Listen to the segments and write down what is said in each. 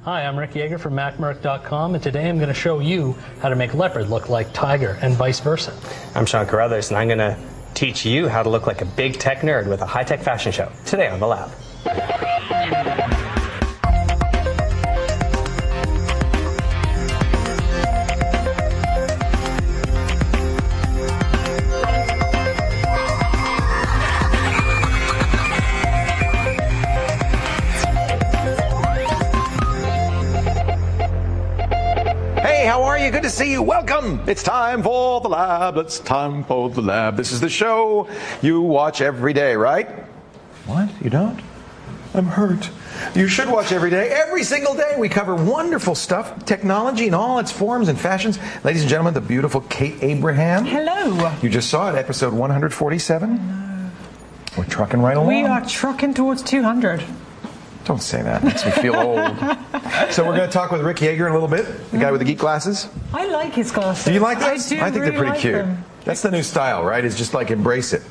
Hi, I'm Rick Yeager from MacMurk.com, and today I'm going to show you how to make leopard look like tiger and vice versa. I'm Sean Carruthers, and I'm going to teach you how to look like a big tech nerd with a high-tech fashion show today on The Lab. Hey, how are you? Good to see you. Welcome. It's time for The Lab. It's time for The Lab. This is the show you watch every day, right? What? You don't? I'm hurt. You should watch every day. Every single day we cover wonderful stuff, technology in all its forms and fashions. Ladies and gentlemen, the beautiful Kate Abraham. Hello. You just saw it, episode 147. We're trucking right along. We are trucking towards 200. Don't say that. It makes me feel old. So we're going to talk with Rick Yeager in a little bit, the guy with the geek glasses. I like his glasses. Do you like those? I think really they're pretty like cute. them. That's the new style, right? It's just like embrace it.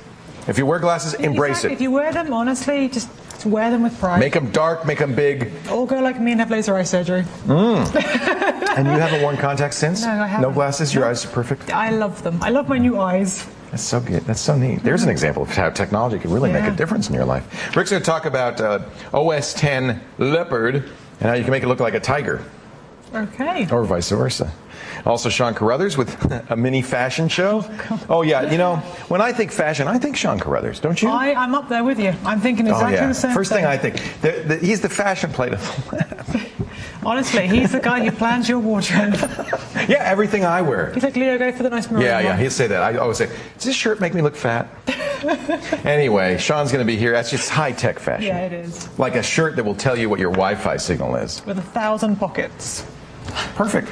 If you wear glasses, embrace it. If you wear them, honestly, just wear them with pride. Make them dark, make them big. Or go like me and have laser eye surgery. And you haven't worn contacts since? No, I haven't. No glasses? Your eyes are perfect? I love them. I love my new eyes. That's so good. That's so neat. There's an example of how technology can really make a difference in your life. Rick's going to talk about OS 10 Leopard and how you can make it look like a tiger. Okay. Or vice versa. Also, Sean Carruthers with a mini fashion show. Oh, yeah. You know, when I think fashion, I think Sean Carruthers, don't you? I'm up there with you. I'm thinking exactly the same First thing I think. He's the fashion plate of the lab. Honestly, he's the guy who plans your wardrobe. Yeah, everything I wear. He's like, Leo, go for the nice maroon one. Yeah, he'll say that. I always say, does this shirt make me look fat? Anyway, Sean's going to be here. That's just high-tech fashion. Yeah, it is. Like a shirt that will tell you what your Wi-Fi signal is. With 1,000 pockets. Perfect.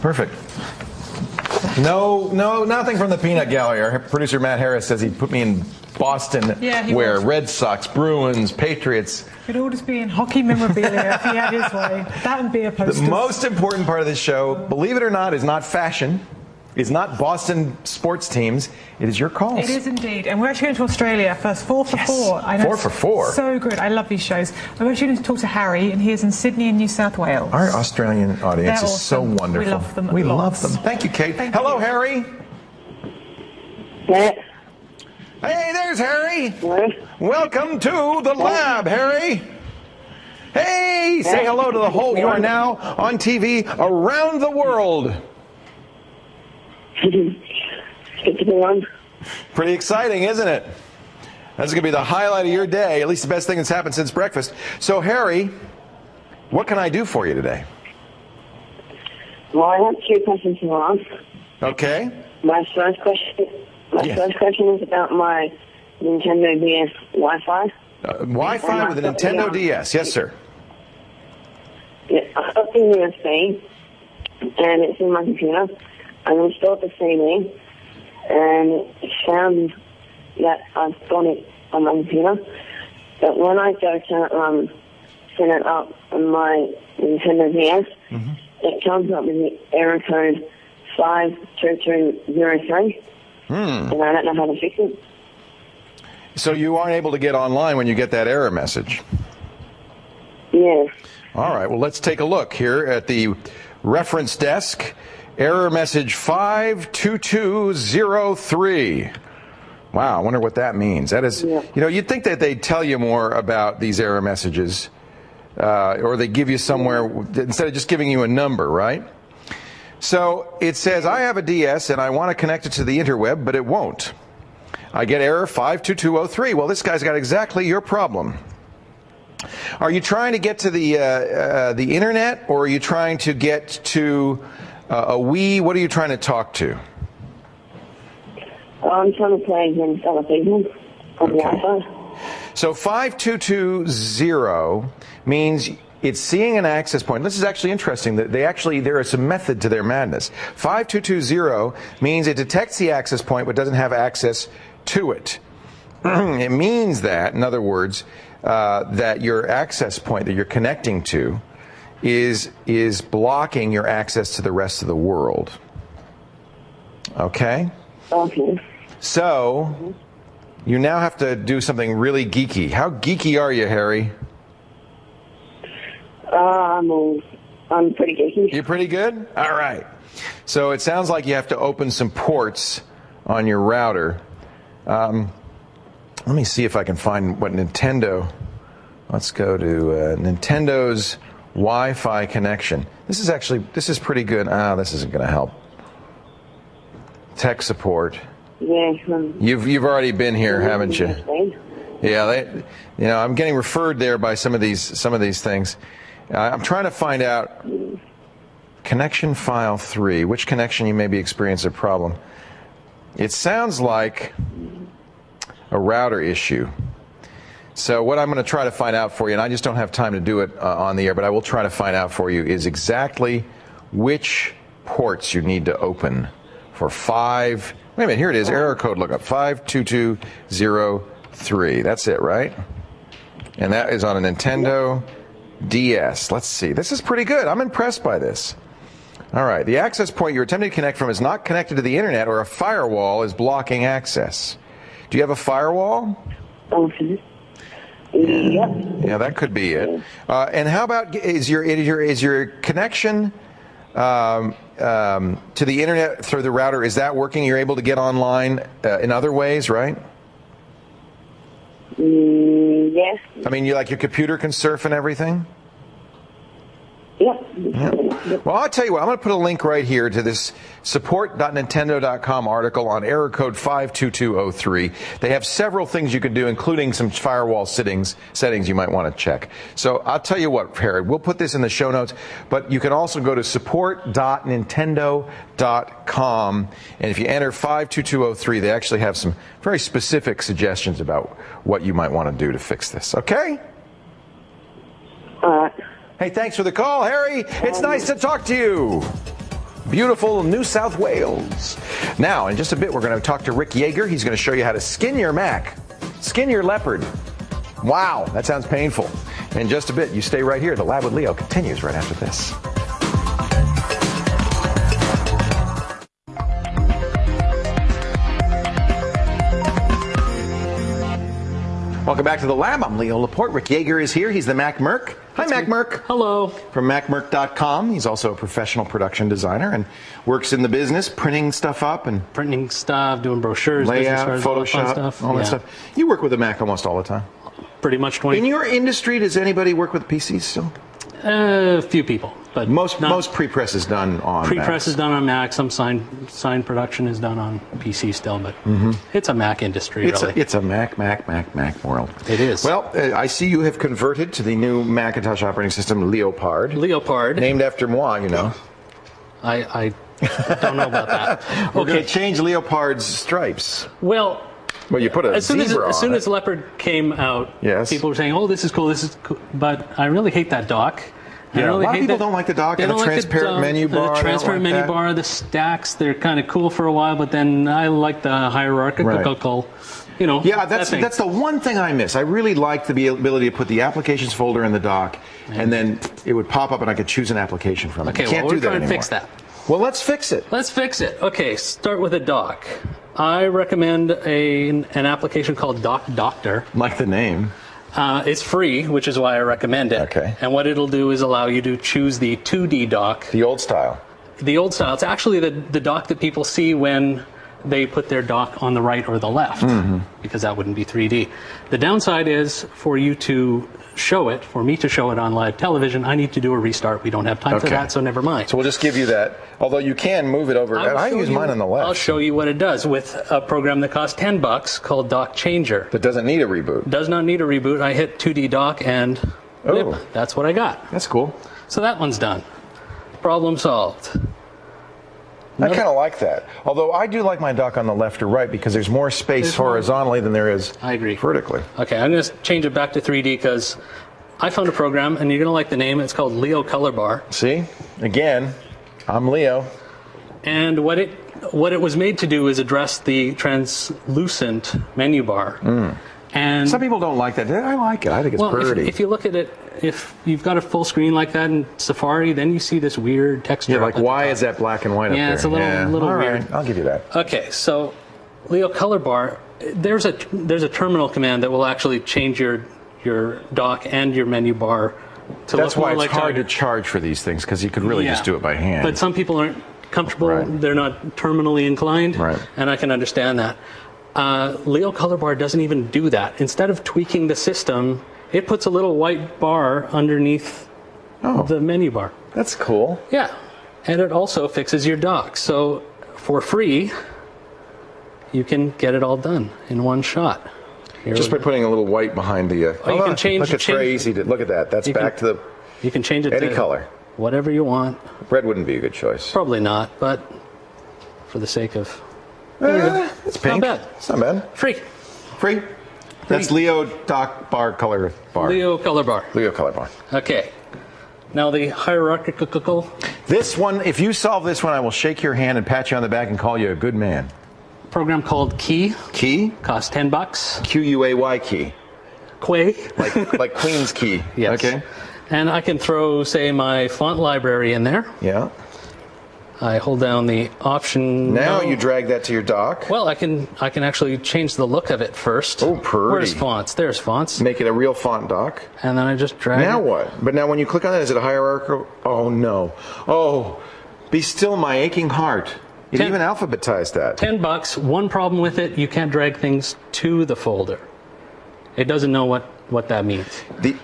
Perfect. No, nothing from the peanut gallery. Our producer Matt Harris says he'd put me in Boston where Red Sox, Bruins, Patriots. It'd all just be in hockey memorabilia if he had his way. That would be a poster. The most important part of this show, believe it or not, is not fashion. Is not Boston sports teams. It is your calls. It is indeed. And we're actually going to Australia first. 4 for 4. I know. 4 for 4. So good. I love these shows. We're actually going to talk to Harry, and he is in Sydney in New South Wales. Our Australian audience They're is so awesome. wonderful. We love them. We love them. Thank you, Kate. Hello, Harry. Yeah. Hey, there's Harry. Hello. Welcome to the lab, Harry. Hey, say hello to the whole. You are now on TV around the world. Good to be on. Pretty exciting, isn't it? That's going to be the highlight of your day, at least the best thing that's happened since breakfast. So, Harry, what can I do for you today? Well, I have 2 questions to ask. Okay. My first question is about my Nintendo DS Wi-Fi. Wi-Fi with a Nintendo DS. Yes, sir. Yeah, I got the USB, and it's in my computer. I installed the CD, and found that I've got it on my computer. But when I go to set it up on my Nintendo DS, it comes up with the error code 52203, and I don't know how to fix it. So you aren't able to get online when you get that error message? Yeah. All right, well, let's take a look here at the reference desk. Error message 52203. Wow, I wonder what that means. That is, you know, you'd think that they'd tell you more about these error messages, or they give you somewhere, instead of just giving you a number, right? So it says, I have a DS and I want to connect it to the interweb, but it won't. I get error 52203. Well, this guy's got exactly your problem. Are you trying to get to the internet, or are you trying to get to a Wii? What are you trying to talk to? I'm trying to play against other people on the iPhone. So 5220 means it's seeing an access point. This is actually interesting. That there is some method to their madness. 5220 means it detects the access point but doesn't have access to it. It means that, in other words, that your access point that you're connecting to is blocking your access to the rest of the world. Okay? Okay. So, you now have to do something really geeky. How geeky are you, Harry? I'm pretty geeky. You're pretty good? All right. So it sounds like you have to open some ports on your router. Let me see if I can find what Nintendo... Let's go to Nintendo's Wi-Fi connection. This is pretty good. This isn't going to help. Tech support. Yeah. You've already been here, haven't you? Yeah, I'm getting referred there by some of these things. I'm trying to find out connection file 3. Which connection you may be experiencing a problem? It sounds like a router issue. So what I'm going to try to find out for you, and I just don't have time to do it on the air, but I will try to find out for you, is exactly which ports you need to open for 5. Wait a minute, here it is, error code lookup, 52203. That's it, right? And that is on a Nintendo DS. Let's see. This is pretty good. I'm impressed by this. All right. The access point you're attempting to connect from is not connected to the internet, or a firewall is blocking access. Do you have a firewall? Okay. Yep. Yeah, that could be it. And how about is your connection to the internet through the router, is that working? You're able to get online in other ways, right? Yes. I mean, your computer can surf and everything? Yep. Yeah. Well, I'll tell you what, I'm going to put a link right here to this support.nintendo.com article on error code 52203. They have several things you can do, including some firewall settings you might want to check. So I'll tell you what, Herod, we'll put this in the show notes, but you can also go to support.nintendo.com, and if you enter 52203, they actually have some very specific suggestions about what you might want to do to fix this. Okay? Hey, thanks for the call, Harry. It's nice to talk to you. Beautiful New South Wales. Now, in just a bit, we're going to talk to Rick Yeager. He's going to show you how to skin your Mac, skin your Leopard. Wow, that sounds painful. In just a bit, you stay right here. The Lab with Leo continues right after this. Welcome back to the Lab. I'm Leo Laporte. Rick Yeager is here. He's the Mac Merc. Hi, Mac Merc. Hello. From MacMerc.com. He's also a professional production designer and works in the business, printing stuff up and Printing stuff, doing brochures, layout, business cards, Photoshop, stuff. all that stuff. You work with a Mac almost all the time. Pretty much 20. In your industry, does anybody work with PCs still? A few people, but Most pre-press is done on pre-press Macs. is done on Mac. Some sign production is done on PC still, but it's a Mac industry. It's really. it's a Mac world. It is. Well, I see you have converted to the new Macintosh operating system, Leopard. Leopard. Named after moi, you know. I don't know about that. We're going to change Leopard's stripes. Well, you put a zebra as soon on as Leopard came out, Yes. people were saying, "Oh, this is cool, this is cool." But I really hate that dock. Yeah, a lot of people don't like the dock and the transparent menu bar. The transparent menu bar, the stacks, they're kind of cool for a while, but then I like the hierarchical, Yeah, that's the one thing I miss. I really like the ability to put the applications folder in the dock, and then it would pop up and I could choose an application from it. Okay, You can't well, do we're that trying to anymore. fix that. Well, let's fix it. Let's fix it. Okay, start with a dock. I recommend an application called Dock Doctor. Like the name. It's free, which is why I recommend it. Okay. And what it'll do is allow you to choose the 2D dock. The old style. The old style. It's actually the dock that people see when they put their dock on the right or the left, because that wouldn't be 3D. The downside is for you to show it, for me to show it on live television, I need to do a restart. We don't have time for that, so never mind. So we'll just give you that. Although you can move it over. I use mine on the left. I'll show you what it does with a program that costs $10 called Dock Changer. That doesn't need a reboot. Does not need a reboot. I hit 2D dock and whip, that's what I got. That's cool. So that one's done. Problem solved. I kind of like that. Although I do like my dock on the left or right because there's more space horizontally than there is vertically. Okay, I'm going to change it back to 3D because I found a program, and you're going to like the name. It's called Leo Color Bar. See? Again, I'm Leo. And what it was made to do is address the translucent menu bar. And some people don't like that. I like it. I think it's pretty. If you look at it, if you've got a full screen like that in Safari, then you see this weird texture. Yeah, like why is that black and white up there? Yeah, it's a little weird. Right, I'll give you that. Okay, so Leo Color Bar, there's a terminal command that will actually change your dock and your menu bar to That's look why more it's like hard tiger. to charge for these things, because you could really Yeah. just do it by hand. But some people aren't comfortable. Right. They're not terminally inclined, Right. and I can understand that. Leo Color Bar doesn't even do that. Instead of tweaking the system, it puts a little white bar underneath the menu bar. That's cool. Yeah, and it also fixes your dock. So for free, you can get it all done in one shot. Here Just by we- putting a little white behind the. you can change- Look, it's change- very easy to look at that. That's You back can- to the you can change it any to color. whatever you want. Red wouldn't be a good choice. Probably not, but for the sake of It's pink. not bad. It's not bad. free, Free. That's Leo Dock Bar Color Bar. Leo Color Bar. Leo Color Bar. Okay. Now the hierarchical This one, if you solve this one, I will shake your hand and pat you on the back and call you a good man. program called Key Key? costs $10. Q-U-A-Y key. Quay. Like Queen's key. Yes. Okay. And I can throw, say, my font library in there. Yeah. I hold down the option. Now you drag that to your dock. Well, I can actually change the look of it first. Oh, pretty. Where's fonts? There's fonts. Make it a real font dock. And then I just drag Now it. what? But now when you click on it, is it a hierarchical? Oh, no. Oh, be still my aching heart. It Ten- even alphabetized that. $10. One problem with it, you can't drag things to the folder. It doesn't know what that means.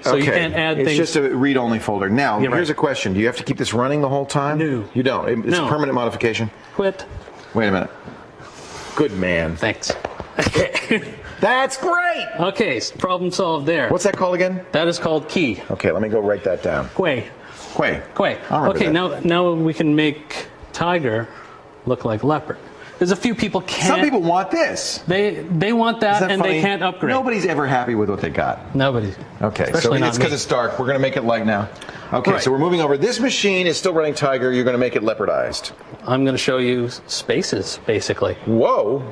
So you can't add it's things. just a read-only folder. Now, You're here's right. a question. Do you have to keep this running the whole time? No. You don't. It's No. a permanent modification. Quit. Wait a minute. Good man. Thanks. Okay. That's great. Okay, problem solved there. What's that called again? That is called Key. Okay, let me go write that down. Quay. Quay. Quay. I'll remember Okay, that. now we can make Tiger look like leopard. There's a few people can't. Some people want this. They want that, Is that and funny? they can't upgrade. Nobody's ever happy with what they got. Nobody. Okay, so Especially not it's because me. it's dark. We're going to make it light now. Okay, Right. so we're moving over. This machine is still running Tiger. You're going to make it leopardized. I'm going to show you spaces, basically. Whoa.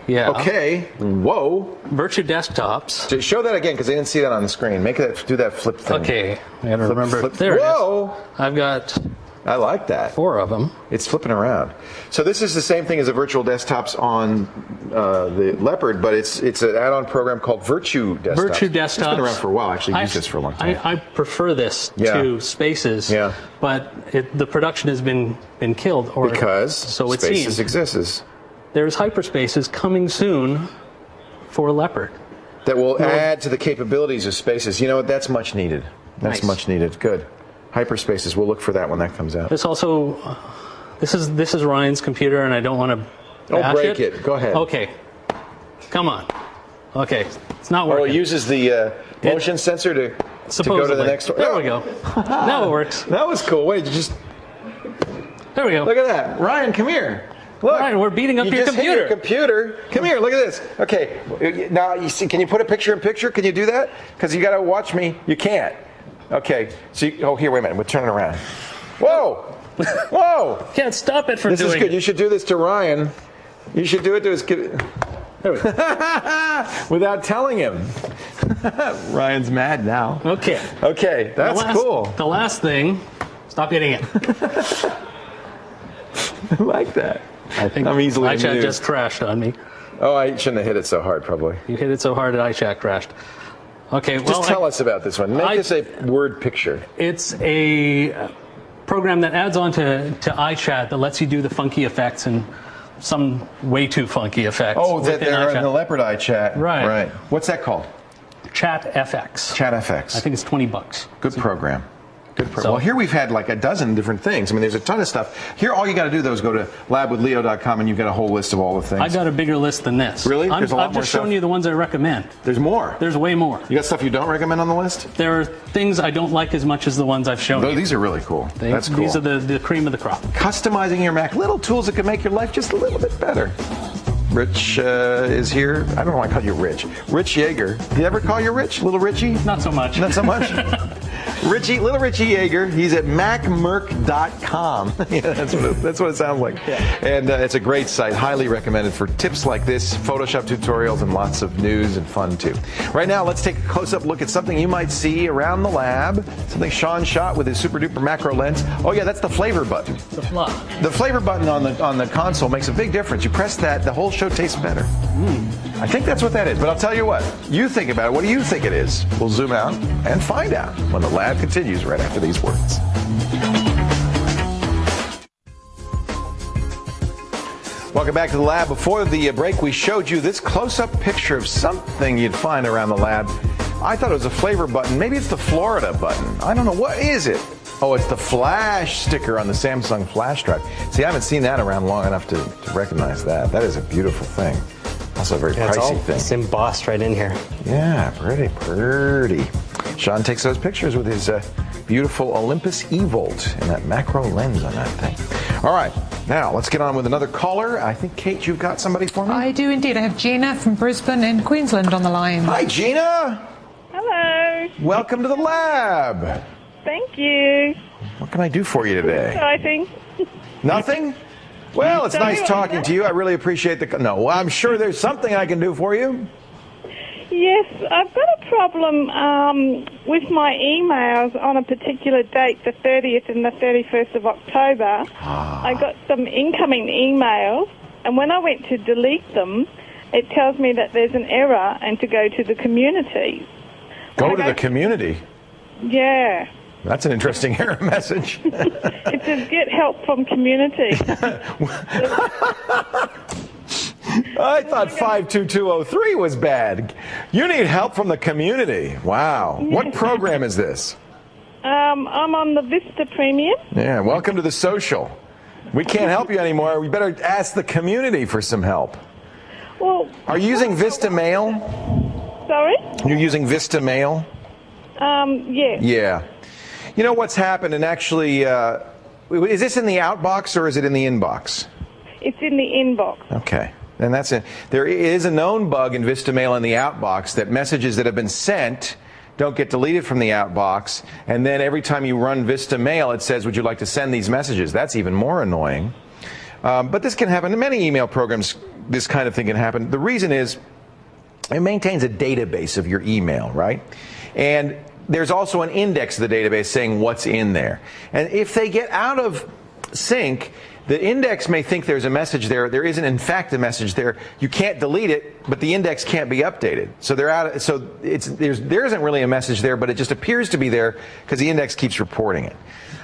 Yeah. Okay. Whoa. Virtue desktops. So show that again because they didn't see that on the screen. Do that flip thing. Okay. I got to remember. flip. There Whoa. it is. I've got I like that. 4 of them. It's flipping around. So this is the same thing as the virtual desktops on the Leopard, but it's an add-on program called Virtue Desktops. Virtue desktops. It's been around for a while. I actually used this for a long time. I prefer this Yeah. to Spaces. Yeah. But the production has been killed. Or because so it Spaces seems. exists. There's hyperspaces coming soon for Leopard. That will add to the capabilities of Spaces. You know what? That's much needed. That's Nice. much needed. Good. Hyperspaces. We'll look for that when that comes out. This also, this is Ryan's computer, and I don't want to Don't bash break it. Go ahead. Okay, come on. Okay, it's not Oh, working. it uses the motion sensor to go to Supposedly. the next one. There we go. Now it works. That was cool. Wait, There we go. look at that. Ryan, come here. Look. Ryan, we're beating up you your just hit your computer. Come here, look at this. Okay, now you see. Can you put a picture in picture? Can you do that? Because you got to watch me. You can't. Okay. So, here, wait a minute. We're turning around. Whoa, whoa. Can't stop it from This doing is good. it. You should do this to Ryan. You should do it to his kid. There we go. Without telling him. Ryan's mad now. Okay. Okay, that's cool. The last thing, stop hitting it. I like that. I think I'm easily iChat amused. just crashed on me. Oh, I shouldn't have hit it so hard, probably. You hit it so hard that iChat crashed. Okay, well, Just tell us about this one. Make this a word picture. it's a program that adds on to iChat that lets you do the funky effects and some way too funky effects. Oh, that within they're in iChat. the Leopard Eye chat. Right. Right. What's that called? Chat FX. Chat FX. I think it's $20. Good program. Good program. So- Well, here we've had like a dozen different things. I mean, there's a ton of stuff. Here, all you got to do, though, is go to labwithleo.com and you've got a whole list of all the things. I got a bigger list than this. Really? There's a lot I've more just shown stuff? you the ones I recommend. There's more. There's way more. You got stuff you don't recommend on the list? There are things I don't like as much as the ones I've shown Oh, you. these are really cool. That's cool. These are the cream of the crop. Customizing your Mac. Little tools that can make your life just a little bit better. Rich is here. I don't know why I call you Rich. Rich Yeager. Do you ever call you Rich? Little Richie? Not so much. Not so much? Little Richie Yeager. He's at macmerc.com. Yeah, that's what it sounds like. Yeah. And it's a great site. Highly recommended for tips like this, Photoshop tutorials, and lots of news and fun, too. Right now, let's take a close-up look at something you might see around the lab. Something Sean shot with his super-duper macro lens. Oh, yeah, that's the flavor button. The fluff. The flavor button on the console makes a big difference. You press that, the whole show tastes better. I think that's what that is, but I'll tell you what. You think about it. What do you think it is? We'll zoom out and find out when the lab continues right after these words. Welcome back to the lab. Before the break, we showed you this close-up picture of something you'd find around the lab. I thought it was a flavor button. Maybe it's the Florida button. I don't know. What is it? Oh, it's the flash sticker on the Samsung flash drive. See, I haven't seen that around long enough to recognize that. That is a beautiful thing. Also a very pricey thing. It's embossed right in here. Yeah, pretty. Sean takes those pictures with his beautiful Olympus E-Volt and that macro lens on that thing. All right, now let's get on with another caller. I think, Kate, you've got somebody for me? I do indeed. I have Gina from Brisbane in Queensland on the line. Hi, Gina. Hello. Welcome to the lab. Thank you. What can I do for you today? Exciting. Nothing? Well, it's nice talking to you. I really appreciate the... No, I'm sure there's something I can do for you. Yes, I've got a problem with my emails on a particular date, the 30th and the 31st of October. I got some incoming emails, and when I went to delete them, it tells me that there's an error and to go to the community. Go to the community? Yeah. That's an interesting error message. It says get help from community. I thought 52203 was bad. You need help from the community. Wow. What program is this? I'm on the Vista Premium. Yeah, welcome to the social. We can't help you anymore. We better ask the community for some help. Well, are you using Vista Mail? Sorry? You're using Vista Mail? Yes. Yeah. You know what's happened, and actually, is this in the outbox or is it in the inbox? It's in the inbox. Okay. And that's it. There is a known bug in Vista Mail in the outbox that messages that have been sent don't get deleted from the outbox, and then every time you run Vista Mail, it says, would you like to send these messages? That's even more annoying. But this can happen in many email programs. This kind of thing can happen. The reason is it maintains a database of your email, right? And there's also an index of the database saying what's in there. And if they get out of sync, the index may think there's a message there. There isn't, in fact, a message there. You can't delete it, but the index can't be updated. So they're out. So there isn't really a message there, but it just appears to be there because the index keeps reporting it.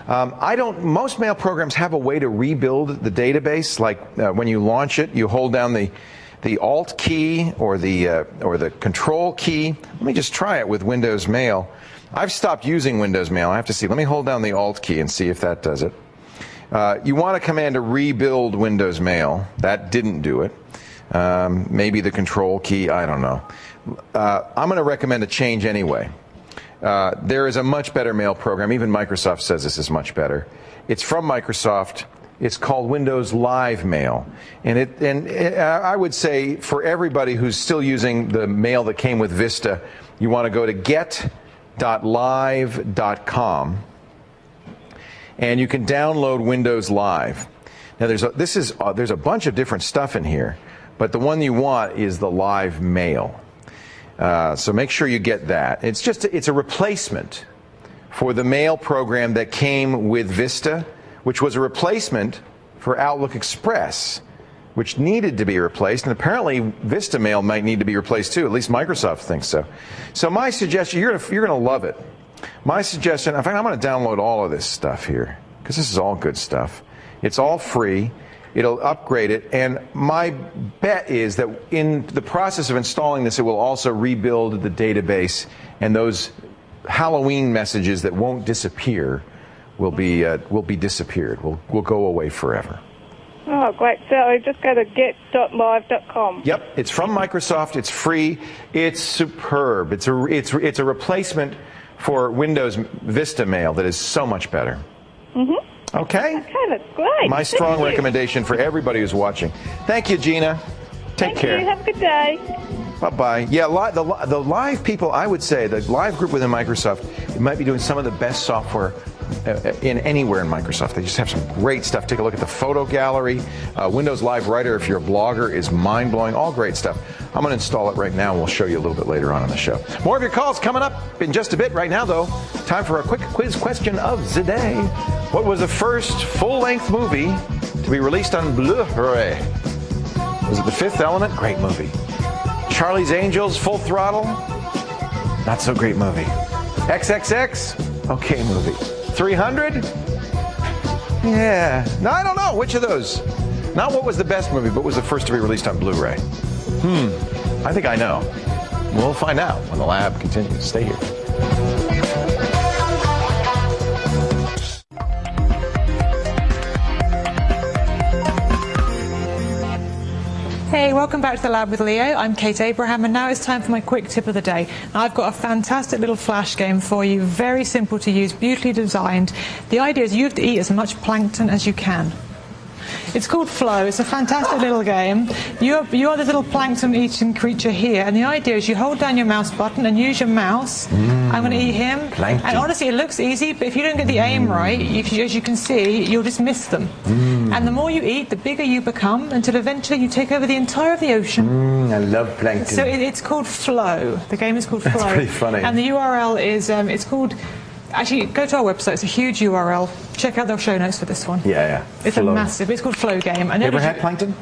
Most mail programs have a way to rebuild the database. Like when you launch it, you hold down the Alt key or the Control key. Let me just try it with Windows Mail. I've stopped using Windows Mail. I have to see. Let me hold down the Alt key and see if that does it. You want a command to rebuild Windows Mail. That didn't do it. Maybe the Control key. I don't know. I'm going to recommend a change anyway. There is a much better mail program. Even Microsoft says this is much better. It's from Microsoft. It's called Windows Live Mail. And I would say for everybody who's still using the mail that came with Vista, you want to go to get.live.com. And you can download Windows Live. Now there's a bunch of different stuff in here, but the one you want is the Live Mail. So make sure you get that. It's a replacement for the mail program that came with Vista, which was a replacement for Outlook Express, which needed to be replaced. And apparently Vista Mail might need to be replaced too. At least Microsoft thinks so. So my suggestion, you're going to love it. My suggestion, in fact, I'm going to download all of this stuff here because this is all good stuff. It's all free. It'll upgrade it. And my bet is that in the process of installing this, it will also rebuild the database, and those Halloween messages that won't disappear will be disappeared. Will go away forever. Oh, great. So just go to get.live.com. Yep. It's from Microsoft. It's free. It's superb. It's a replacement for Windows Vista Mail that is so much better. Mm-hmm. Okay? Okay, that's great. My strong recommendation for everybody who's watching. Thank you, Gina. Take care. Thank you. Have a good day. Bye-bye. Yeah, the live people, I would say, the live group within Microsoft might be doing some of the best software in anywhere in Microsoft. They just have some great stuff. Take a look at the photo gallery. Windows Live Writer, if you're a blogger, is mind-blowing. All great stuff. I'm going to install it right now, and we'll show you a little bit later on in the show. More of your calls coming up in just a bit. Right now, though, time for a quick quiz question of the day. What was the first full-length movie to be released on Blu-ray? Was it The Fifth Element? Great movie. Charlie's Angels, Full Throttle, not so great movie. XXX, okay movie. 300, yeah. No, I don't know. Which of those? Not what was the best movie, but was the first to be released on Blu-ray. I think I know. We'll find out when the lab continues. Stay here. Hey, welcome back to the Lab with Leo. I'm Kate Abraham, and now it's time for my quick tip of the day. Now, I've got a fantastic little flash game for you, very simple to use, beautifully designed. The idea is you have to eat as much plankton as you can. It's called Flow. It's a fantastic little game. You are this little plankton-eating creature here, and the idea is you hold down your mouse button and use your mouse. I'm going to eat him. Plankton. And honestly, it looks easy, but if you don't get the aim right, as you can see, you'll just miss them. And the more you eat, the bigger you become, until eventually you take over the entire of the ocean. I love plankton. So it's called Flow. The game is called Flow. That's pretty funny. And the URL is, it's called... Actually, go to our website. It's a huge URL. Check out the show notes for this one. Yeah. It's Flow. a massive. It's called Flow Game. You ever had plankton?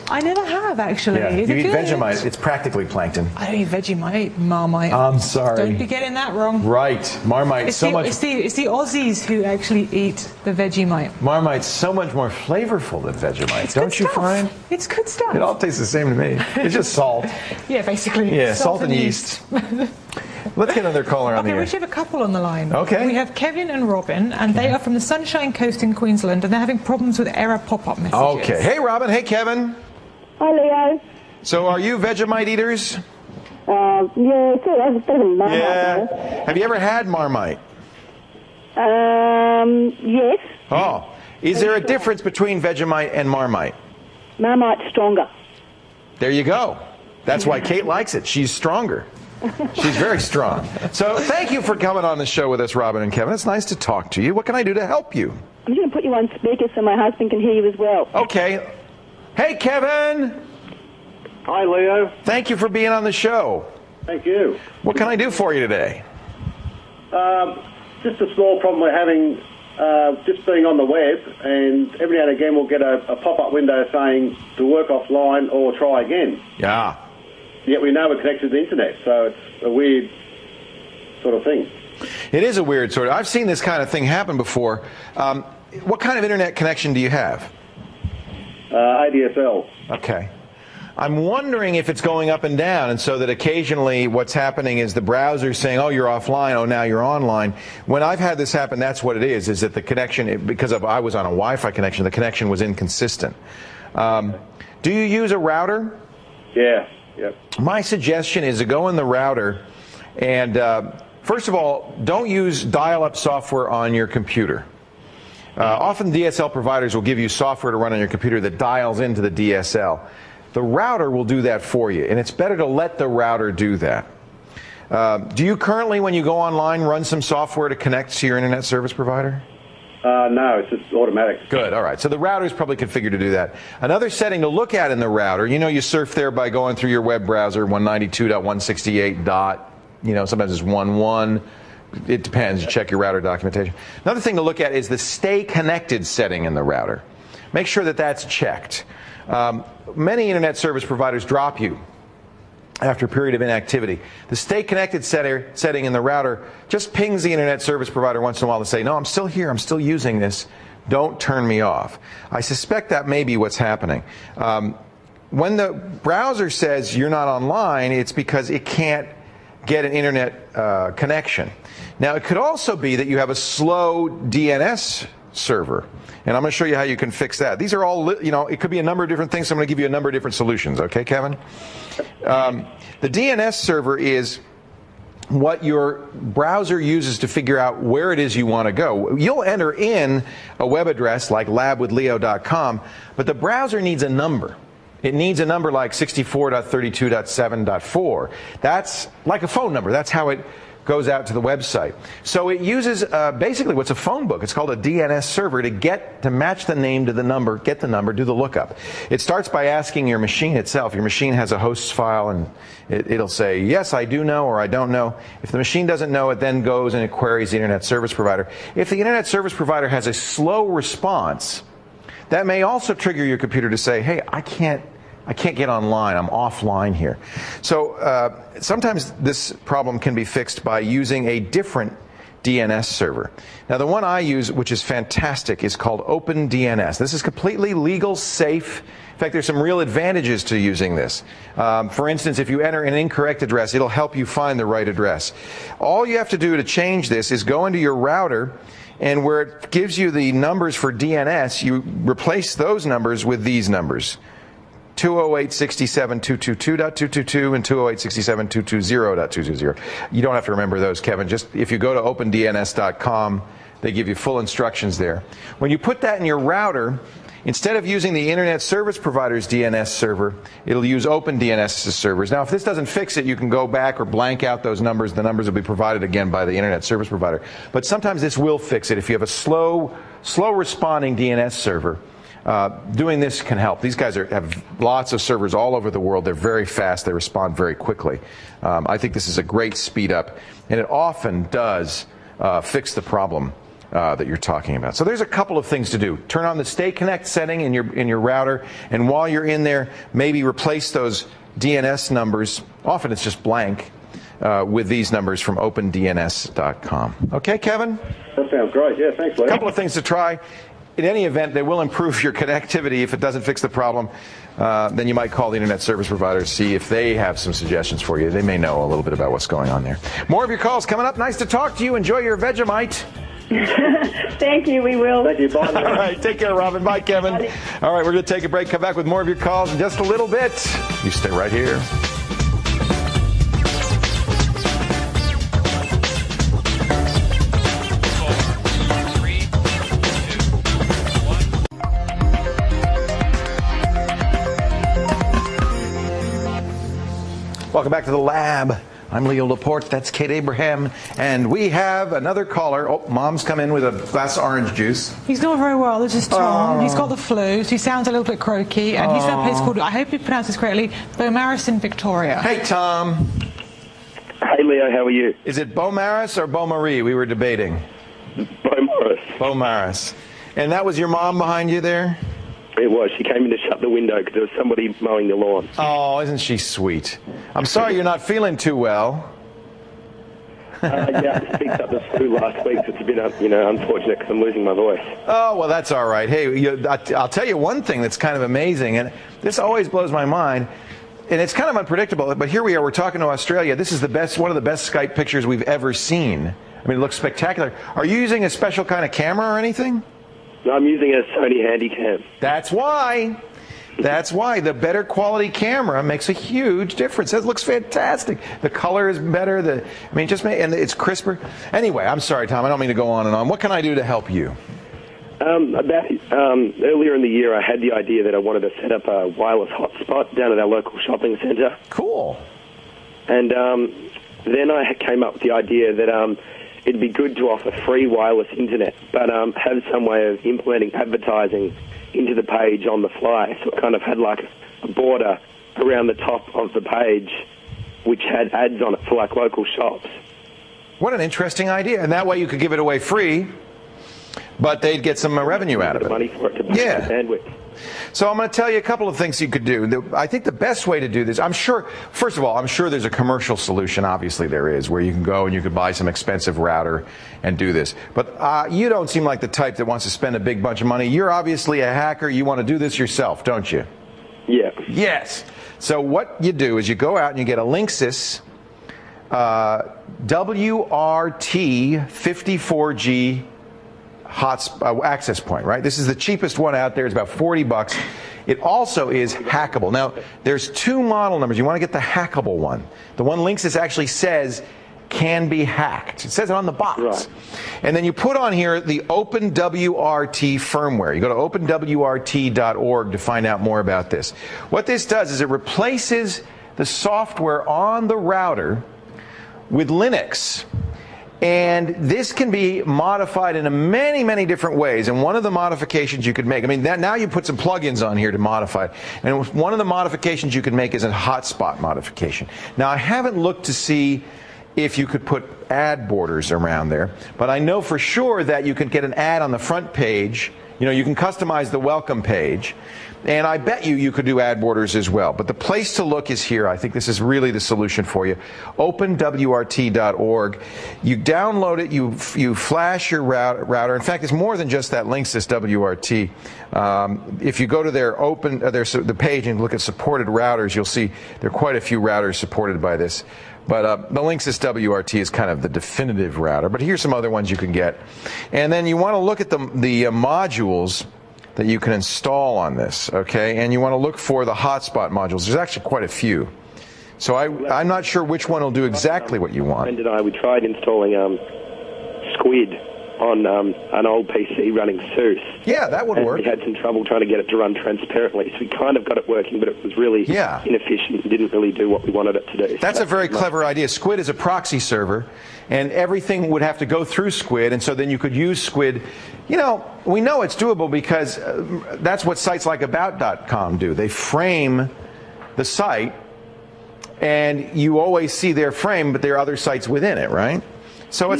I never have, actually. Yeah. Is You it eat good? Vegemite. It's practically plankton. I don't eat Vegemite. I eat Marmite. I'm sorry. Don't be getting that wrong. Right. Marmite. It's the Aussies who actually eat the Vegemite. Marmite's so much more flavorful than Vegemite. It's Don't good you stuff. find? It's good stuff. It all tastes the same to me. It's just salt. Yeah, basically. Yeah, salt and yeast. Let's get another caller on the Okay, we air. should have a couple on the line. Okay. We have Kevin and Robin, and they are from the Sunshine Coast in Queensland, and they're having problems with error pop-up messages. Okay. Hey, Robin. Hey, Kevin. Hi, Leo. So are you Vegemite eaters? Yeah, sort of. It's better than Marmite, Yeah. Have you ever had Marmite? Yes. Oh. Is there a difference between Vegemite and Marmite? Marmite's stronger. There you go. That's why Kate likes it. She's stronger. She's very strong. So thank you for coming on the show with us, Robin and Kevin. It's nice to talk to you. What can I do to help you? I'm just going to put you on speaker so my husband can hear you as well. Okay. Hey, Kevin. Hi, Leo. Thank you for being on the show. Thank you. What can I do for you today? Just a small problem we're having, just being on the web, and every now and again we'll get a pop-up window saying to work offline or try again. Yeah. Yet we know we're connected to the internet, so it's a weird sort of thing. It is a weird sort of. I've seen this kind of thing happen before. What kind of internet connection do you have? ADSL. Okay. I'm wondering if it's going up and down, and so that occasionally what's happening is the browser saying, oh, you're offline, oh, now you're online. When I've had this happen, that's what it is that the connection, because I was on a Wi-Fi connection, the connection was inconsistent. Do you use a router? Yeah. Yep. My suggestion is to go in the router and, first of all, don't use dial-up software on your computer. Often DSL providers will give you software to run on your computer that dials into the DSL. The router will do that for you, and it's better to let the router do that. Do you currently, when you go online, run some software to connect to your internet service provider? No, it's just automatic. Good, all right. So the router is probably configured to do that. Another setting to look at in the router, you surf there by going through your web browser, 192.168. Sometimes it's 1.1. It depends. You check your router documentation. Another thing to look at is the stay connected setting in the router. Make sure that that's checked. Many internet service providers drop you after a period of inactivity. The stay connected setting in the router just pings the internet service provider once in a while to say, no, I'm still here, I'm still using this, don't turn me off. I suspect that may be what's happening. When the browser says you're not online, it's because it can't get an internet connection. Now, it could also be that you have a slow DNS server. And I'm going to show you how you can fix that. These are all, it could be a number of different things, so I'm going to give you a number of different solutions. Okay, Kevin? The DNS server is what your browser uses to figure out where it is you want to go. You'll enter in a web address like labwithleo.com, but the browser needs a number. It needs a number like 64.32.7.4. That's like a phone number. That's how it goes out to the website. So it uses basically what's a phone book. It's called a DNS server to match the name to the number, get the number, do the lookup. It starts by asking your machine itself. Your machine has a hosts file, and it'll say, yes, I do know, or I don't know. If the machine doesn't know, it then goes and it queries the internet service provider. If the internet service provider has a slow response, that may also trigger your computer to say, hey, I can't I can't get online. I'm offline here. So sometimes this problem can be fixed by using a different DNS server. Now, the one I use, which is fantastic, is called OpenDNS. This is completely legal, safe. In fact, there's some real advantages to using this. For instance, if you enter an incorrect address, it'll help you find the right address. All you have to do to change this is go into your router, and where it gives you the numbers for DNS, you replace those numbers with these numbers. 208.67.222.222 and 208.67.220.220. You don't have to remember those, Kevin. Just if you go to opendns.com, they give you full instructions there. When you put that in your router, instead of using the Internet Service Provider's DNS server, it'll use OpenDNS's servers. Now, if this doesn't fix it, you can go back or blank out those numbers. The numbers will be provided again by the Internet Service Provider. But sometimes this will fix it. If you have a slow responding DNS server, doing this can help. These guys have lots of servers all over the world. They're very fast. They respond very quickly. I think this is a great speed up, and it often does fix the problem that you're talking about. So there's a couple of things to do. Turn on the Stay Connect setting in your router, and while you're in there, maybe replace those DNS numbers. Often it's just blank with these numbers from opendns.com. Okay, Kevin? That sounds great. Yeah, thanks, Leo. A couple of things to try. In any event, they will improve your connectivity. If it doesn't fix the problem, then you might call the Internet Service Provider to see if they have some suggestions for you. They may know a little bit about what's going on there. More of your calls coming up. Nice to talk to you. Enjoy your Vegemite. Thank you. We will. Thank you. Bye. All right. Take care, Robin. Bye, Kevin. Bye. All right. We're going to take a break. Come back with more of your calls in just a little bit. You stay right here. Welcome back to the lab. I'm Leo Laporte. That's Kate Abraham. And we have another caller. Oh, Mom's come in with a glass of orange juice. He's not very well. This is Tom. He's got the flu, so he sounds a little bit croaky. And he's from a place called, I hope you pronounced this correctly, Beaumaris in Victoria. Hey, Tom. Hey, Leo. How are you? Is it Beaumaris or Beaumarie? We were debating. Beaumaris. Beaumaris. And that was your mom behind you there? It was. She came in to shut the window because there was somebody mowing the lawn. Oh, isn't she sweet? I'm sorry you're not feeling too well. Yeah, I picked up the flu last week, so it's a bit unfortunate because I'm losing my voice. Oh, well, that's all right. Hey, I'll tell you one thing that's kind of amazing, and this always blows my mind, and it's kind of unpredictable, but here we are. We're talking to Australia. This is one of the best Skype pictures we've ever seen. I mean, it looks spectacular. Are you using a special kind of camera or anything? No, I'm using a Sony Handycam. That's why. That's why. The better quality camera makes a huge difference. It looks fantastic. The color is better. And it's crisper. Anyway, I'm sorry, Tom. I don't mean to go on and on. What can I do to help you? Earlier in the year, I had the idea that I wanted to set up a wireless hotspot down at our local shopping centre. Cool. And then I came up with the idea that it'd be good to offer free wireless internet, but have some way of implementing advertising into the page on the fly. So it kind of had like a border around the top of the page which had ads on it for like local shops. What an interesting idea. And that way you could give it away free, but they'd get some revenue out of it. Money for it to pay the bandwidth. So I'm going to tell you a couple of things you could do. I think the best way to do this, first of all, I'm sure there's a commercial solution, obviously there is, where you can go and you could buy some expensive router and do this. But you don't seem like the type that wants to spend a big bunch of money. You're obviously a hacker. You want to do this yourself, don't you? Yeah. Yes. So what you do is you go out and you get a Linksys WRT 54G access point, right? This is the cheapest one out there. It's about $40. It also is hackable. Now, there's two model numbers. You want to get the hackable one. The one Linksys actually says can be hacked. It says it on the box. Right. And then you put on here the OpenWRT firmware. You go to openwrt.org to find out more about this. What this does is it replaces the software on the router with Linux. And this can be modified in many, many different ways. And one of the modifications you could make, now you put some plugins on here to modify it. And one of the modifications you could make is a hotspot modification. Now, I haven't looked to see if you could put ad borders around there, but I know for sure that you could get an ad on the front page You know, you can customize the welcome page, and I bet you could do ad borders as well. But the place to look is here. I think this is really the solution for you. OpenWRT.org. You download it. You flash your router. In fact, it's more than just that Linksys WRT. If you go to the page and look at supported routers, you'll see there are quite a few routers supported by this. But the Linksys WRT is kind of the definitive router. But here's some other ones you can get. And then you want to look at the modules that you can install on this, okay? And you want to look for the hotspot modules. There's actually quite a few. So I'm not sure which one will do exactly what you want. My friend and I, we tried installing Squid on an old PC running SUSE. Yeah, that would work. We had some trouble trying to get it to run transparently, so we kind of got it working, but it was really inefficient and didn't really do what we wanted it to do. That's a very clever idea. Squid is a proxy server, and everything would have to go through Squid, and so then you could use Squid. You know, we know it's doable because that's what sites like About.com do. They frame the site, and you always see their frame, but there are other sites within it, right? So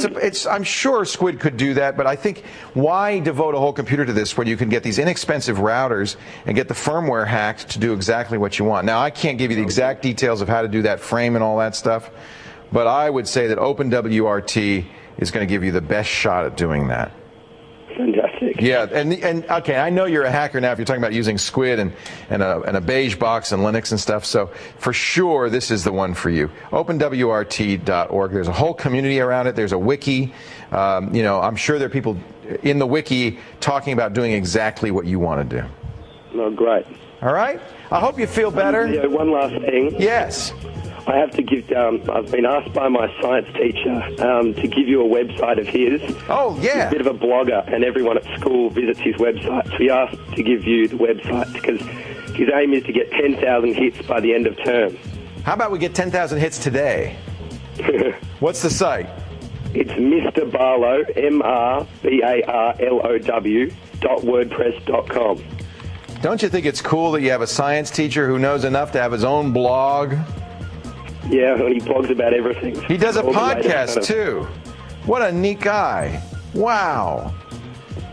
I'm sure Squid could do that, but I think why devote a whole computer to this when you can get these inexpensive routers and get the firmware hacked to do exactly what you want? Now, I can't give you the exact details of how to do that frame and all that stuff, but I would say that OpenWRT is going to give you the best shot at doing that. Fantastic. Yeah, and okay, I know you're a hacker now if you're talking about using Squid and a beige box and Linux and stuff, so for sure this is the one for you. OpenWRT.org. There's a whole community around it. There's a wiki. You know, I'm sure there are people in the wiki talking about doing exactly what you want to do. Oh, great. All right? I hope you feel better. Yeah, one last thing. Yes. I have to give, I've been asked by my science teacher to give you a website of his. Oh, yeah. He's a bit of a blogger, and everyone at school visits his website. So he asked to give you the website because his aim is to get 10,000 hits by the end of term. How about we get 10,000 hits today? What's the site? It's Mr. Barlow, MrBarlow.wordpress.com. Don't you think it's cool that you have a science teacher who knows enough to have his own blog? Yeah, and he blogs about everything. He does a podcast, too. What a neat guy. Wow.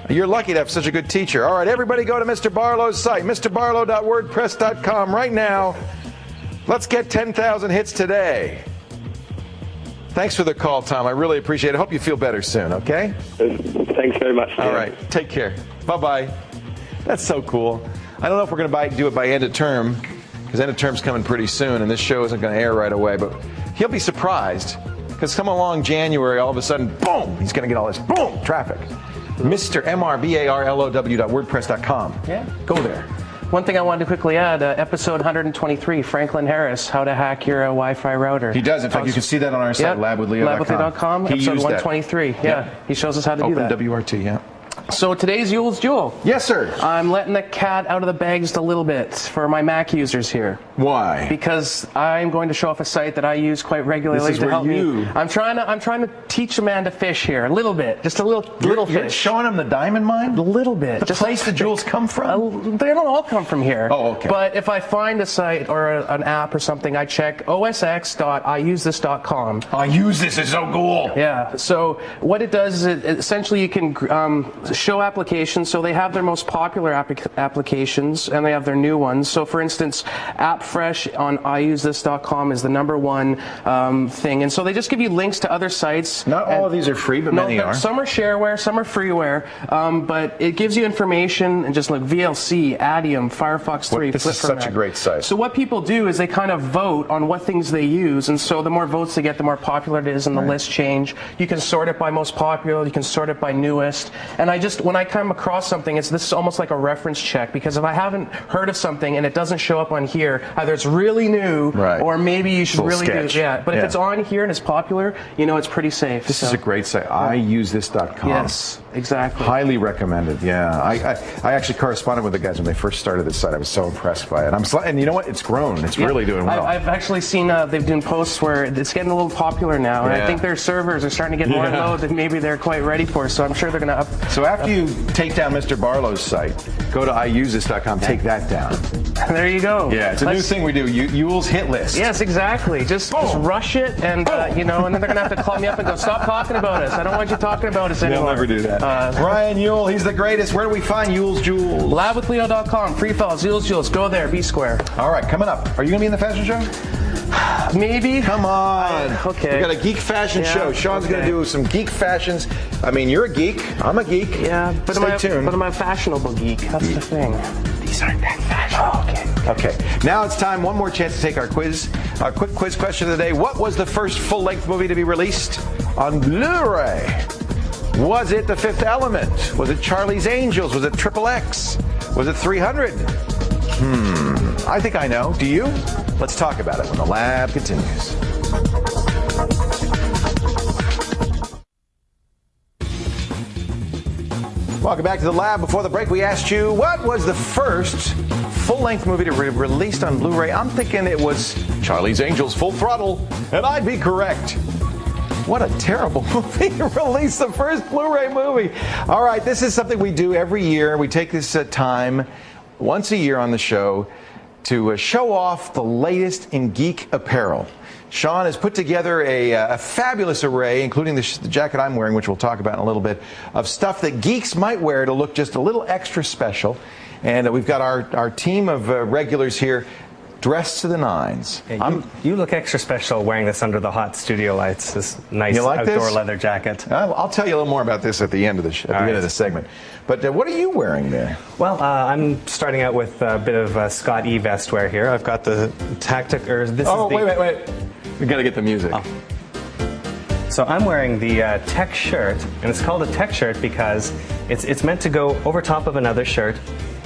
You're lucky to have such a good teacher. All right, everybody go to Mr. Barlow's site, mrbarlow.wordpress.com right now. Let's get 10,000 hits today. Thanks for the call, Tom. I really appreciate it. I hope you feel better soon, okay? Thanks very much, Tim. All right, take care. Bye-bye. That's so cool. I don't know if we're going to do it by end of term, because end of term's coming pretty soon, and this show isn't going to air right away, but he'll be surprised, because come along January, all of a sudden, boom, he's going to get all this, boom, traffic. Mr. MrBarlow.wordpress.com. Yeah. Go there. One thing I wanted to quickly add, episode 123, Franklin Harris, how to hack your Wi-Fi router. He does. In fact, you can see that on our site, labwithleo.com. Episode 123. Yeah. He shows us how to do that. OpenWRT, yeah. So today's Yule's Jewel. Yes, sir. I'm letting the cat out of the bag just a little bit for my Mac users here. Why? Because I'm going to show off a site that I use quite regularly to help me. I'm trying to teach a man to fish here, a little bit, just a little fish. You're showing him the diamond mine? A little bit. The place the jewels come from? They don't all come from here. Oh, okay. But if I find a site or an app or something, I check osx.iusethis.com. I use this, it's so cool. Yeah. So what it does is essentially you can show applications. So they have their most popular applications and they have their new ones. So for instance, AppFresh on iusethis.com is the #1 thing. And so they just give you links to other sites. Not all of these are free, but many are. Some are shareware, some are freeware. But it gives you information and just like VLC, Adium, Firefox 3. This is such a great site. So what people do is they kind of vote on what things they use. And so the more votes they get, the more popular it is and the lists change. You can sort it by most popular. You can sort it by newest. And when I come across something, this is almost like a reference check, because if I haven't heard of something and it doesn't show up on here, either it's really new or maybe you should really do it. But if it's on here and it's popular, you know it's pretty safe. This is a great site. iusethis.com. Yes, exactly. Highly recommended. Yeah, I actually corresponded with the guys when they first started this site. I was so impressed by it. And you know what? It's grown. It's really doing well. I've actually seen they've done posts where it's getting a little popular now, and I think their servers are starting to get more load than maybe they're quite ready for. So I'm sure they're going to up. So after you take down Mr. Barlow's site, go to iusethis.com, take that down. There you go. Yeah, it's a new thing we do, Yule's hit list. Yes, exactly. Just rush it, and and then they're going to have to call me up and go, stop talking about us. I don't want you talking about us anymore. They'll never do that. Ryan Yule, he's the greatest. Where do we find Yule's Jewels? Labwithleo.com. Free fellas, Yule's Jewels. Go there. Be square. All right, coming up. Are you going to be in the fashion show? Maybe. Come on. Okay. We got a geek fashion show. Sean's going to do some geek fashions. I mean, you're a geek. I'm a geek. Yeah, but Stay tuned. I'm a fashionable geek. That's the thing. These aren't that fashionable. Okay. Now it's time. One more chance to take our quiz. Our quick quiz question of the day. What was the first full-length movie to be released on Blu-ray? Was it The Fifth Element? Was it Charlie's Angels? Was it Triple X? Was it 300? I think I know. Do you? Let's talk about it when the lab continues. Welcome back to the lab. Before the break, we asked you, what was the first full-length movie to be released on Blu-ray? I'm thinking it was Charlie's Angels Full Throttle, and I'd be correct. What a terrible movie to release the first Blu-ray movie. All right, this is something we do every year. We take this time once a year on the show to show off the latest in geek apparel. Sean has put together a fabulous array, including the jacket I'm wearing, which we'll talk about in a little bit, of stuff that geeks might wear to look just a little extra special. And we've got our team of regulars here dressed to the nines. Yeah, you look extra special wearing this under the hot studio lights, this nice outdoor leather jacket. I'll tell you a little more about this at the end of the end of the segment. But what are you wearing there? Well, I'm starting out with a bit of Scott E vest wear here. I've got the wait. We got to get the music. Oh. So I'm wearing the tech shirt, and it's called a tech shirt because it's meant to go over top of another shirt,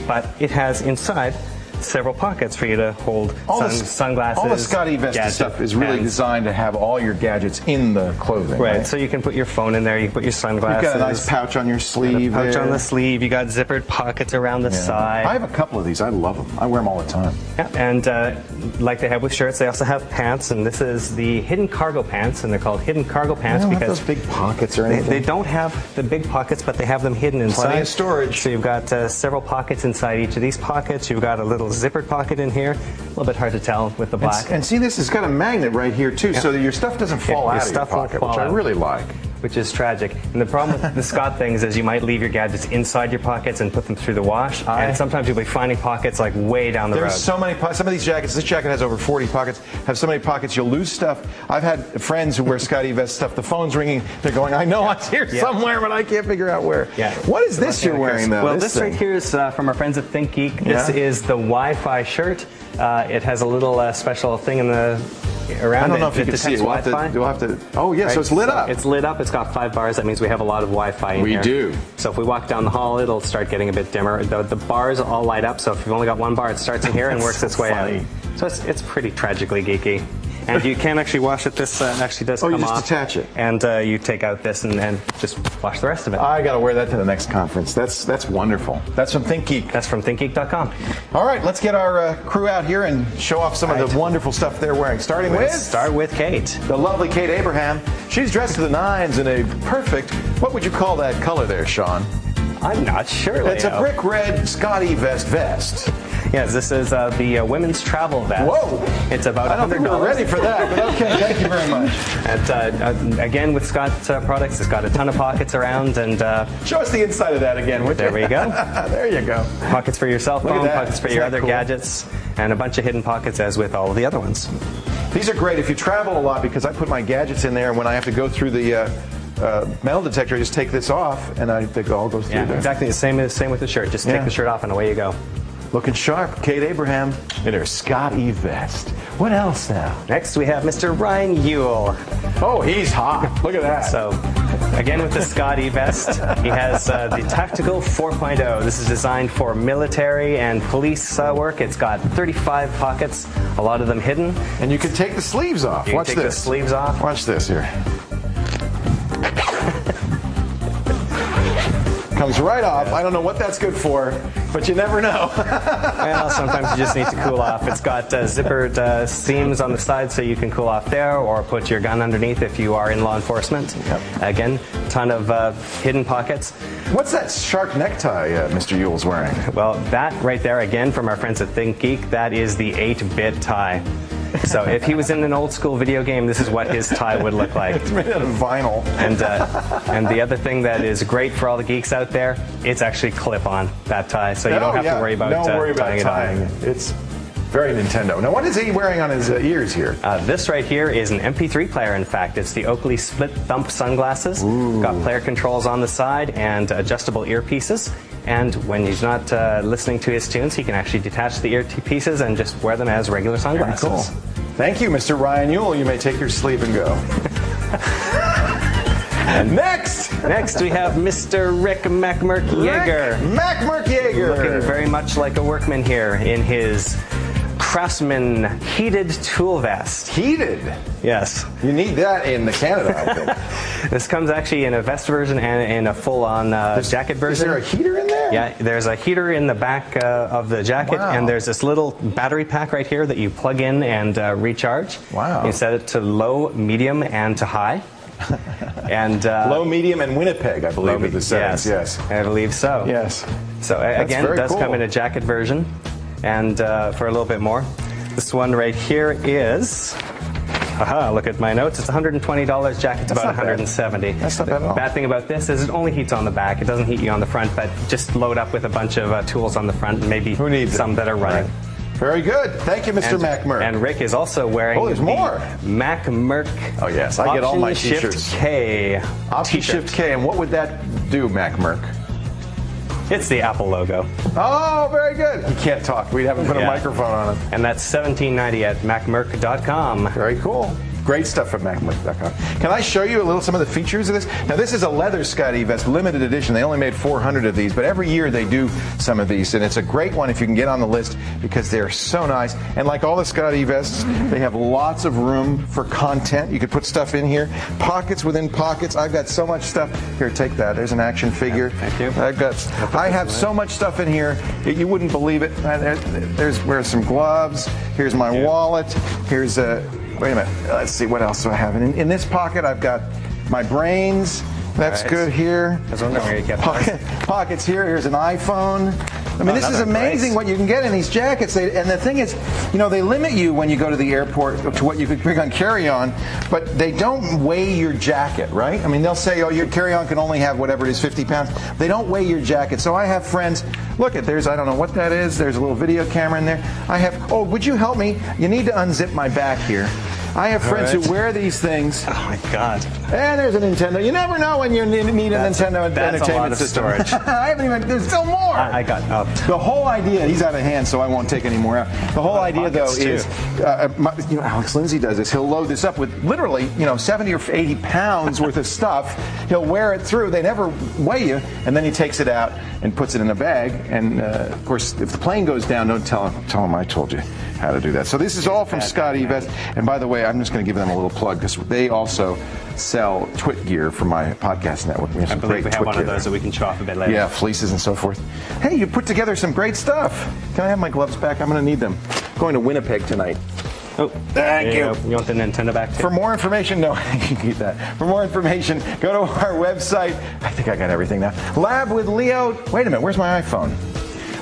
but it has inside several pockets for you to hold sunglasses. All the Scotty vest stuff is really designed to have all your gadgets in the clothing. Right, so you can put your phone in there, you can put your sunglasses. You've got a nice pouch on your sleeve. Pouch on the sleeve, you got zippered pockets around the side. I have a couple of these. I love them. I wear them all the time. Yeah, and like they have with shirts, they also have pants, and this is the hidden cargo pants, and they're called hidden cargo pants because because those big pockets or anything. They don't have the big pockets, but they have them hidden inside. Plenty of storage. So you've got several pockets inside each of these pockets. You've got a little zippered pocket in here. A little bit hard to tell with the black. And see, this has got a magnet right here too, so that your stuff doesn't fall out of your pocket, which I really like. Which is tragic. And the problem with the Scott things is you might leave your gadgets inside your pockets and put them through the wash. And sometimes you'll be finding pockets like way down the road. There's so many some of these jackets, this jacket has over 40 pockets, have so many pockets you'll lose stuff. I've had friends who wear Scotty vest stuff, the phone's ringing, they're going, I know it's here somewhere, but I can't figure out where. Yeah. What is this you're wearing though? Well, this right here is from our friends at Think Geek. This is the Wi-Fi shirt. It has a little special thing in the around it. I don't know if you can see it. We'll have to. Oh, yeah, so it's lit up. It's lit up. It's got 5 bars. That means we have a lot of Wi-Fi in here. We do. So if we walk down the hall, it'll start getting a bit dimmer. The bars all light up, so if you've only got one bar, it starts in here and works its way out. So it's pretty tragically geeky. And you can actually wash it. This actually does come off. Oh, you just attach it. And you take out this and just wash the rest of it. I got to wear that to the next conference. That's wonderful. That's from Think Geek. That's from ThinkGeek.com. All right, let's get our crew out here and show off some of the wonderful stuff they're wearing. Start with Kate. The lovely Kate Abraham. She's dressed to the nines in a perfect, what would you call that color there, Sean? I'm not sure, Leo. It's a brick red Scotty vest. Yes, this is the women's travel vest. Whoa! It's about $100. I don't think we were ready for that, but okay, thank you very much. And, again, with Scott products, it's got a ton of pockets around. And show us the inside of that again, would you? There we go. There you go. Pockets for your cell phone, pockets for your other gadgets, and a bunch of hidden pockets as with all of the other ones. These are great if you travel a lot because I put my gadgets in there, and when I have to go through the metal detector, I just take this off, and it all goes through there. Exactly the same with the shirt. Just take the shirt off, and away you go. Looking sharp, Kate Abraham in her Scotty vest. What else now? Next we have Mr. Ryan Yule. Oh, he's hot. Look at that. So, again with the Scotty vest, he has the Tactical 4.0. This is designed for military and police work. It's got 35 pockets, a lot of them hidden. And you can take the sleeves off. Watch this. Take the sleeves off. Watch this here. Comes right off. I don't know what that's good for, but you never know. Well, sometimes you just need to cool off. It's got zippered seams on the side so you can cool off there or put your gun underneath if you are in law enforcement. Yep. Again, ton of hidden pockets. What's that shark necktie Mr. Yule's wearing? Well, that right there, again, from our friends at Think Geek, that is the 8-bit tie. So if he was in an old school video game, this is what his tie would look like. It's made out of vinyl. And the other thing that is great for all the geeks out there, it's actually clip-on, that tie, so you don't have to worry about tying it on. It's very Nintendo. Now, what is he wearing on his ears here? This right here is an MP3 player, in fact. It's the Oakley split thump sunglasses. Got player controls on the side and adjustable earpieces. And when he's not listening to his tunes, he can actually detach the earpieces and just wear them as regular sunglasses. Very cool. Thank you, Mr. Ryan Ewell. You may take your sleeve and go. And next we have Mr. Rick McMurk-Yeager. McMurk-Yeager. Looking very much like a workman here in his Craftsman heated tool vest. Heated? Yes. You need that in Canada, I think. This comes actually in a vest version and in a full-on jacket version. Is there a heater in there? Yeah, there's a heater in the back of the jacket, and there's this little battery pack right here that you plug in and recharge. Wow. You set it to low, medium, and to high. And low, medium, and Winnipeg, I believe, are the settings. Yes, I believe so. Yes. So again, it does come in a jacket version, and for a little bit more. This one right here is. Look at my notes. It's $120 jacket. It's about $170. That's not bad at all. Bad thing about this is it only heats on the back. It doesn't heat you on the front, but just load up with a bunch of tools on the front, and maybe some that are running. Right. Very good. Thank you, Mr. McMurk. And Rick is also wearing there's more. McMurk. Oh, yes. I get all my t-shirts. Shift K. Option Shift K. And what would that do, McMurk? It's the Apple logo. Oh, very good. He can't talk. We haven't put a microphone on him. And that's $17.90 at MacMurk.com. Very cool. Great stuff at MacMurk.com. Can I show you some of the features of this? Now, this is a leather Scotty vest, limited edition. They only made 400 of these, but every year they do some of these, and it's a great one if you can get on the list because they're so nice. And like all the Scotty vests, they have lots of room for content. You could put stuff in here. Pockets within pockets. I've got so much stuff. Here, take that. There's an action figure. Thank you. I have so much stuff in here, you wouldn't believe it. Where's some gloves. Here's my wallet. Here's a... Wait a minute. Let's see. What else do I have? In this pocket, I've got my brains. That's good here. Pockets here. Here's an iPhone. I mean, this is amazing what you can get in these jackets. And the thing is, they limit you when you go to the airport to what you could bring on carry-on, but they don't weigh your jacket, right? I mean, they'll say, oh, your carry-on can only have whatever it is, 50 pounds. They don't weigh your jacket. So I have friends. Look, there's, I don't know what that is. There's a little video camera in there. Would you help me? You need to unzip my back here. I have friends who wear these things. Oh my God! And there's a Nintendo. You never know when you need a Nintendo entertainment system. Storage. I haven't even. There's still more. I got up. The whole idea. He's out of hand, so I won't take any more out. The whole idea, though, is Alex Lindsay does this. He'll load this up with literally 70 or 80 pounds worth of stuff. He'll wear it through. They never weigh you, and then he takes it out and puts it in a bag. And of course, if the plane goes down, don't tell him I told you how to do that. So this is all from Scotty Vest. And by the way, I'm just going to give them a little plug because they also sell twit gear for my podcast network. We have some great twit gear. We have one of those that we can show off a bit later. Yeah, fleeces and so forth. Hey, you put together some great stuff. Can I have my gloves back? I'm going to need them. I'm going to Winnipeg tonight. Oh, thank you. You want the Nintendo back too? For more information, no, you can keep that. For more information, go to our website. I think I got everything now. Lab with Leo. Wait a minute, where's my iPhone?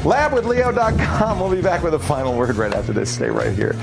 LabWithLeo.com. We'll be back with a final word right after this. Stay right here.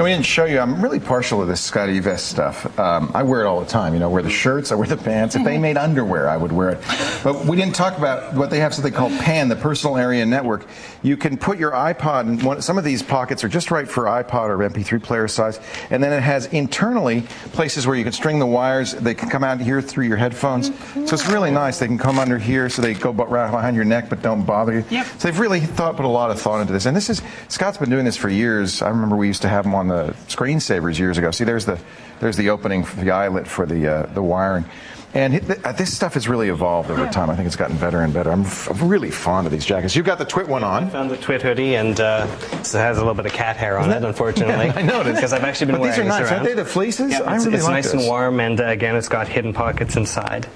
We didn't show you. I'm really partial to this Scotty Vest stuff. I wear it all the time. I wear the shirts, I wear the pants. If they made underwear, I would wear it. But we didn't talk about what they have, something called PAN, the Personal Area Network. You can put your iPod in some of these pockets are just right for iPod or MP3 player size. And then it has internally places where you can string the wires. They can come out here through your headphones. So it's really nice. They can come under here so they go right behind your neck but don't bother you. Yep. So they've really put a lot of thought into this. And Scott's been doing this for years. I remember we used to have them on the screensavers years ago. See, there's the opening for the eyelet for the wiring. And this stuff has really evolved over time. I think it's gotten better and better. I'm really fond of these jackets. You've got the Twit one on. I found the Twit hoodie, and it has a little bit of cat hair on it, unfortunately. Yeah, I noticed. Because I've actually been wearing these are nice, around. aren't they? The fleeces? Yeah, I really it's like nice this. and warm, and again, it's got hidden pockets inside.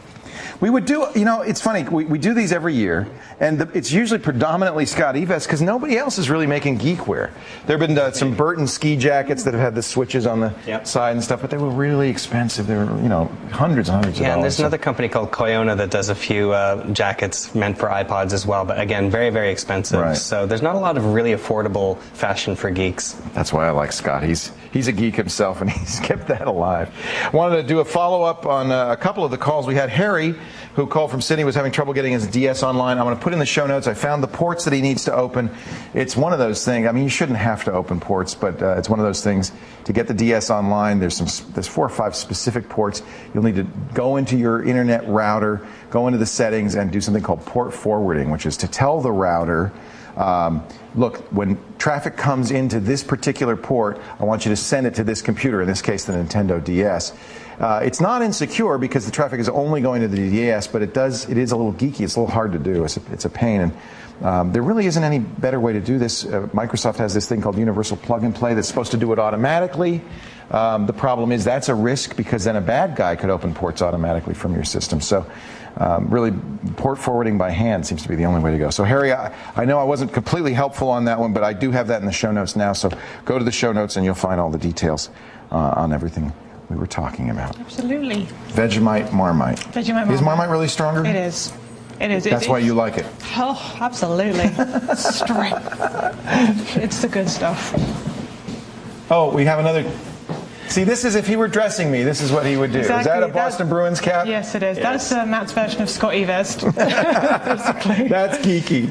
We would do, you know, it's funny, we do these every year, and it's usually predominantly Scott Eves because nobody else is really making geek wear. There have been some Burton ski jackets that have had the switches on the side and stuff, but they were really expensive. They were, you know, hundreds and hundreds of dollars. Yeah, and there's another company called Koyona that does a few jackets meant for iPods as well, but again, very, very expensive. Right. So there's not a lot of really affordable fashion for geeks. That's why I like Scott. He's a geek himself, and he's kept that alive. Wanted to do a follow-up on a couple of the calls. We had Harry, who called from Sydney, was having trouble getting his DS online. I'm going to put in the show notes. I found the ports that he needs to open. It's one of those things. I mean, you shouldn't have to open ports, but it's one of those things. To get the DS online, there's 4 or 5 specific ports. You'll need to go into your internet router, go into the settings, and do something called port forwarding, which is to tell the router, look, when traffic comes into this particular port, I want you to send it to this computer, in this case the Nintendo DS. It's not insecure because the traffic is only going to the DS, but it is a little geeky. It's a little hard to do. It's a pain. And there really isn't any better way to do this. Microsoft has this thing called Universal Plug and Play that's supposed to do it automatically. The problem is that's a risk because then a bad guy could open ports automatically from your system. So really, port forwarding by hand seems to be the only way to go. So, Harry, I know I wasn't completely helpful on that one, but I do have that in the show notes now. So go to the show notes and you'll find all the details on everything we were talking about. Absolutely. Vegemite, Marmite. Vegemite, Marmite. Is Marmite really stronger? It is. It is. That's why you like it. Oh, absolutely. Strength. It's the good stuff. Oh, we have another. See, this is if he were dressing me, this is what he would do. Exactly. Is that a Boston Bruins cap? Yes, it is. Yes. That's Matt's version of Scott Evest. That's geeky.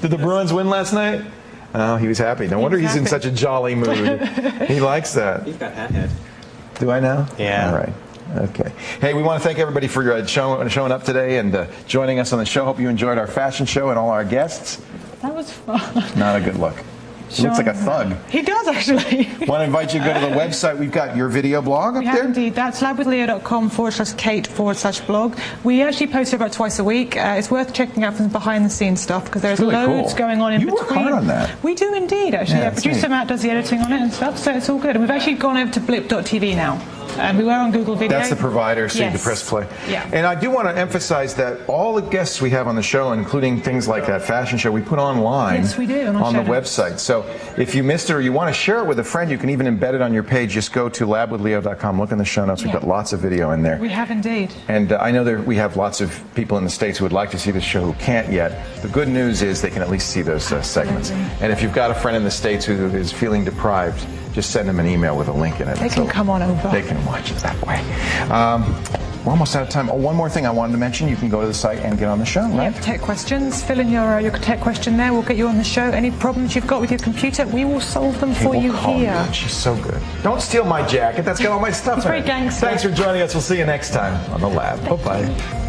Did the Bruins win last night? Oh, he was happy. No wonder he's in such a jolly mood. He likes that. You've got hat head. Do I now? Yeah. All right. Okay. Hey, we want to thank everybody for showing up today and joining us on the show. Hope you enjoyed our fashion show and all our guests. That was fun. Not a good look. He looks like a thug. He does, actually. Want to invite you to go to the website. We've got your video blog up we there. Have indeed. That's labwithleo.com/Kate/blog. We actually post about twice a week. It's worth checking out some behind-the-scenes stuff because there's really loads cool. going on in you between. You work hard on that. We do indeed, actually. Yeah, Producer Matt does the editing on it and stuff, so it's all good. And we've actually gone over to blip.tv now. We were on Google Video. That's the provider, so yes. you can press play. Yeah. And I do want to emphasize that all the guests we have on the show, including things like that fashion show, we put online. Yes, we do, on the website. So if you missed it or you want to share it with a friend, you can even embed it on your page. Just go to labwithleo.com. Look in the show notes. We've got lots of video in there. We have indeed. And I know that we have lots of people in the States who would like to see this show who can't yet. The good news is they can at least see those segments. And if you've got a friend in the States who is feeling deprived, just send them an email with a link in it. They can come on over. They can watch it that way. We're almost out of time. Oh, one more thing I wanted to mention. You can go to the site and get on the show, right? Yep, tech questions. Fill in your tech question there. We'll get you on the show. Any problems you've got with your computer, we will solve them for you here. She's so good. Don't steal my jacket. That's got all my stuff in it. It's very gangster. Thanks for joining us. We'll see you next time on The Lab. Bye-bye.